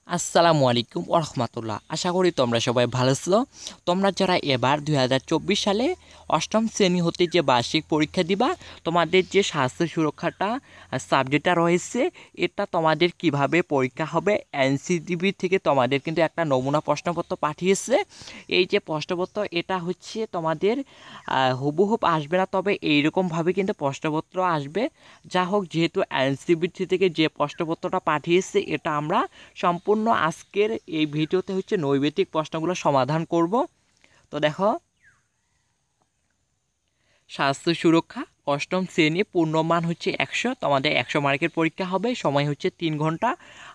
আসসালামু আলাইকুম ওয়া রাহমাতুল্লাহ। আশা করি তোমরা সবাই ভালো আছো। তোমরা যারা এবার ২০২৪ সালে অষ্টম শ্রেণী হতে যে বার্ষিক পরীক্ষা দিবা, তোমাদের যে স্বাস্থ্য সুরক্ষাটা সাবজেক্টটা রয়েছে, এটা তোমাদের কিভাবে পরীক্ষা হবে, এনসিটিভি থেকে তোমাদের কিন্তু একটা নমুনা প্রশ্নপত্র পাঠিয়েছে। এই যে প্রশ্নপত্র, এটা হচ্ছে তোমাদের হুবহুব আসবে না, তবে এইরকমভাবে কিন্তু প্রশ্নপত্র আসবে। যা হোক, যেহেতু এনসিটিভি থেকে যে প্রশ্নপত্রটা পাঠিয়েছে, এটা আমরা সম্পূর্ণ আজকের এই ভিডিওতে হচ্ছে নৈবেতিক প্রশ্নগুলো সমাধান করব। তো দেখো, স্বাস্থ্য সুরক্ষা অষ্টম শ্রেণী পূর্ণমান হচ্ছে ১০০, তোমাদের ১০০ মার্কের পরীক্ষা হবে, সময় হচ্ছে ৩ ঘন্টা।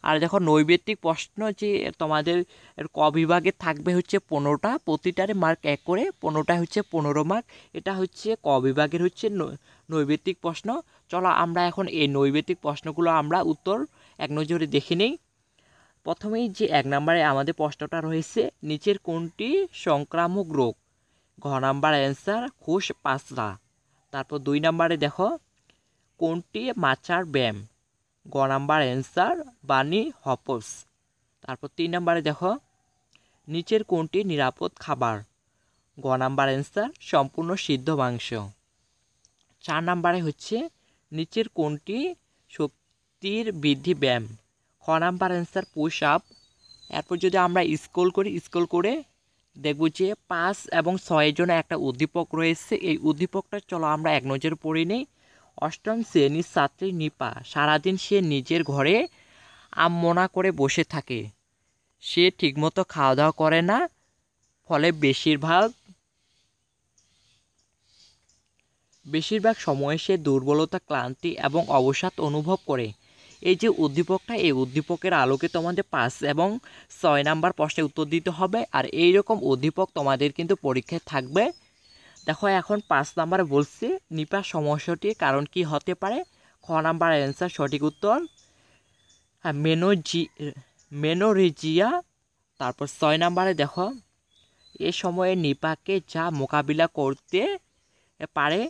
আর দেখো, নৈবেতিক প্রশ্ন যে তোমাদের ক বিভাগে থাকবে হচ্ছে ১৫টা, প্রতিটারে মার্ক ১ করে, ১৫টা হচ্ছে ১৫ মার্ক। এটা হচ্ছে ক বিভাগের হচ্ছে নৈবেতিক প্রশ্ন। চলো আমরা এখন এই নৈবেতিক প্রশ্নগুলো আমরা উত্তর এক নজরে দেখে নিই। প্রথমেই যে ১ নম্বরে আমাদের প্রশ্নটা রয়েছে, নিচের কোনটি সংক্রামক রোগ? ঘ নাম্বার অ্যান্সার ঘুষ পাঁচরা। তারপর ২ নম্বরে দেখো, কোনটি মাচার ব্যায়াম? গ নাম্বার অ্যান্সার বানি হপস। তারপর ৩ নম্বরে দেখো, নিচের কোনটি নিরাপদ খাবার? গ নাম্বার অ্যান্সার সম্পূর্ণ সিদ্ধ মাংস। ৪ নম্বরে হচ্ছে, নিচের কোনটি শক্তির বৃদ্ধি ব্যায়াম? খ নাম্বার অ্যান্সার পুশ আপ। এরপর যদি আমরা স্ক্রল করে দেখব যে ৫ এবং ৬ জন্য একটা উদ্দীপক রয়েছে। এই উদ্দীপকটা চলো আমরা এক নজরে পড়ে নিই। অষ্টম শ্রেণীর ছাত্রী নিপা, সারাদিন সে নিজের ঘরে আনমনা করে বসে থাকে। সে ঠিকমতো খাওয়া দাওয়া করে না, ফলে বেশিরভাগ সময়ে সে দুর্বলতা, ক্লান্তি এবং অবসাদ অনুভব করে। এই যে উদ্দীপকটা, এই উদ্দীপকের আলোকে তোমাদের ৫ এবং ৬ নাম্বার প্রশ্নের উত্তর দিতে হবে। আর এই রকম উদ্দীপক তোমাদের কিন্তু পরীক্ষায় থাকবে। দেখো, এখন ৫ নাম্বারে বলছে, নিপার সমস্যাটির কারণ কি হতে পারে? খ নাম্বার অ্যান্সার সঠিক উত্তর হ্যাঁ, মেনোরেজিয়া। তারপর ৬ নাম্বারে দেখো, এ সময়ে নিপাকে যা মোকাবিলা করতে পারে,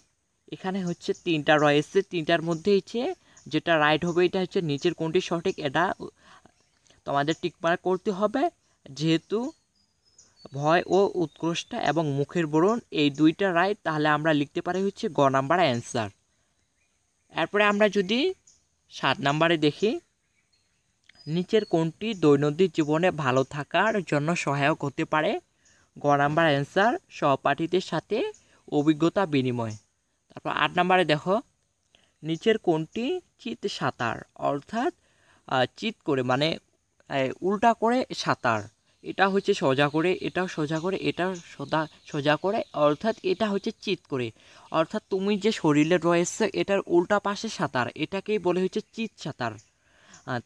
এখানে হচ্ছে ৩টা রয়েছে। ৩টার মধ্যে হচ্ছে যেটা রাইট হবে, এটা হচ্ছে নিচের কোনটি সঠিক, এটা তোমাদের টিকমার্ক করতে হবে। যেহেতু ভয় ও উৎকৃষ্ট এবং মুখের ব্রণ এই দুইটা রাইট, তাহলে আমরা লিখতে পারি হচ্ছে গ নাম্বার অ্যান্সার। এরপরে আমরা যদি ৭ নাম্বারে দেখি, নিচের কোনটি দৈনন্দিন জীবনে ভালো থাকার জন্য সহায়ক হতে পারে? গ নাম্বার অ্যান্সার সহপাঠীদের সাথে অভিজ্ঞতা বিনিময়। তারপর ৮ নাম্বারে দেখো, নিচের কোনটি চিত সাঁতার, অর্থাৎ চিত করে মানে উল্টা করে সাঁতার? এটা হচ্ছে সোজা করে, এটাও সোজা করে, এটাও সোজা করে, অর্থাৎ এটা হচ্ছে চিত করে। অর্থাৎ তুমি যে শরীরে রয়েছে এটার উল্টা পাশে সাঁতার, এটাকেই বলে হচ্ছে চিত সাঁতার।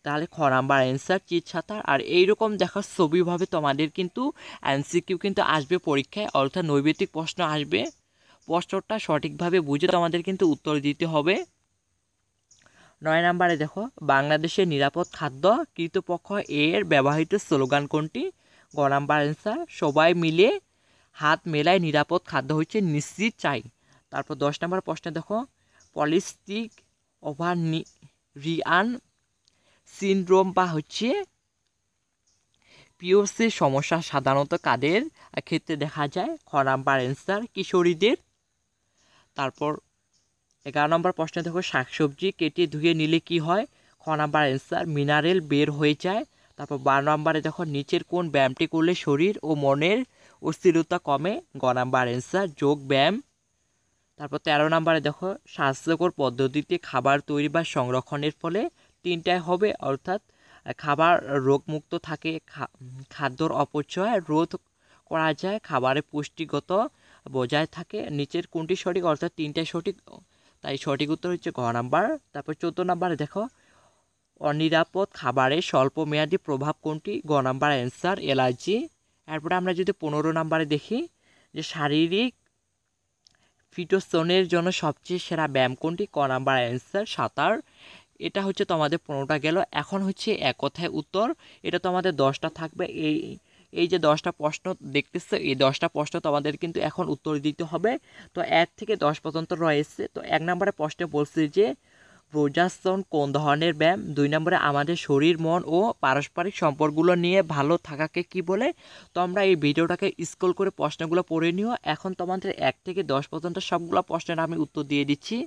তাহলে খ নাম্বার অ্যান্সার চিত সাঁতার। আর এইরকম দেখার ছবিভাবে তোমাদের কিন্তু এমসিকিউ কিন্তু আসবে পরীক্ষায়, অর্থাৎ নৈবেতিক প্রশ্ন আসবে। প্রশ্নটা সঠিকভাবে বুঝে তোমাদের কিন্তু উত্তর দিতে হবে। ৯ নাম্বারে দেখো, বাংলাদেশের নিরাপদ খাদ্য কর্তৃপক্ষ এর ব্যবহৃত স্লোগান কোনটি? গ নাম্বার অ্যান্সার সবাই মিলে হাত মেলায় নিরাপদ খাদ্য হচ্ছে নিশ্চিত চাই। তারপর ১০ নম্বর প্রশ্নে দেখো, পলিস্টিক ওভারিয়ান সিনড্রোম বা হচ্ছে পিওসির সমস্যা সাধারণত কাদের ক্ষেত্রে দেখা যায়? খ নাম্বার অ্যান্সার কিশোরীদের। তারপর ১১ নম্বর প্রশ্নে দেখো, শাকসবজি কেটে ধুয়ে নিলে কি হয়? খ নাম্বার অ্যান্সার মিনারেল বের হয়ে যায়। তারপর ১২ নম্বরে দেখো, নিচের কোন ব্যায়ামটি করলে শরীর ও মনের অস্থিরতা কমে? গ নাম্বার অ্যান্সার যোগ ব্যায়াম। তারপর ১৩ নম্বরে দেখো, স্বাস্থ্যকর পদ্ধতিতে খাবার তৈরি বা সংরক্ষণের ফলে ৩টাই হবে, অর্থাৎ খাবার রোগমুক্ত থাকে, খাদ্যর অপচয় রোধ করা যায়, খাবারের পুষ্টিগত বজায় থাকে। নিচের কোনটি সঠিক? অর্থাৎ ৩টাই সঠিক, তাই সঠিক উত্তর হচ্ছে ঘ নাম্বার। তারপর ১৪ নম্বরে দেখো, অনিরাপদ খাবারের স্বল্প মেয়াদী প্রভাব কোনটি? গ নাম্বার অ্যান্সার অ্যালার্জি। এরপরে আমরা যদি ১৫ নম্বরে দেখি, যে শারীরিক ফিটনেসের জন্য সবচেয়ে সেরা ব্যায়াম কোনটি? ক নাম্বার অ্যান্সার সাঁতার। এটা হচ্ছে তোমাদের ১৫টা গেল। এখন হচ্ছে এক কথায় উত্তর, এটা তোমাদের 10টা থাকবে। এই যে 10টা প্রশ্ন দেখতেছো, এই 10টা প্রশ্ন তোমাদের কিন্তু এখন উত্তর দিতে হবে। তো ১ থেকে 10 পর্যন্ত রয়েছে। তো ১ নম্বরে প্রশ্নে বলছে যে প্রজাসন কোন ধরনের ব্যায়াম? 2 নম্বরে আমাদের শরীর, মন ও পারস্পরিক সম্পর্কগুলো নিয়ে ভালো থাকাকে কি বলে? তোমরা এই ভিডিওটাকে স্ক্রল করে প্রশ্নগুলো পড়ে নিও। এখন তোমাদের 1 থেকে 10 পর্যন্ত সবগুলো প্রশ্নের আমি উত্তর দিয়ে দিচ্ছি।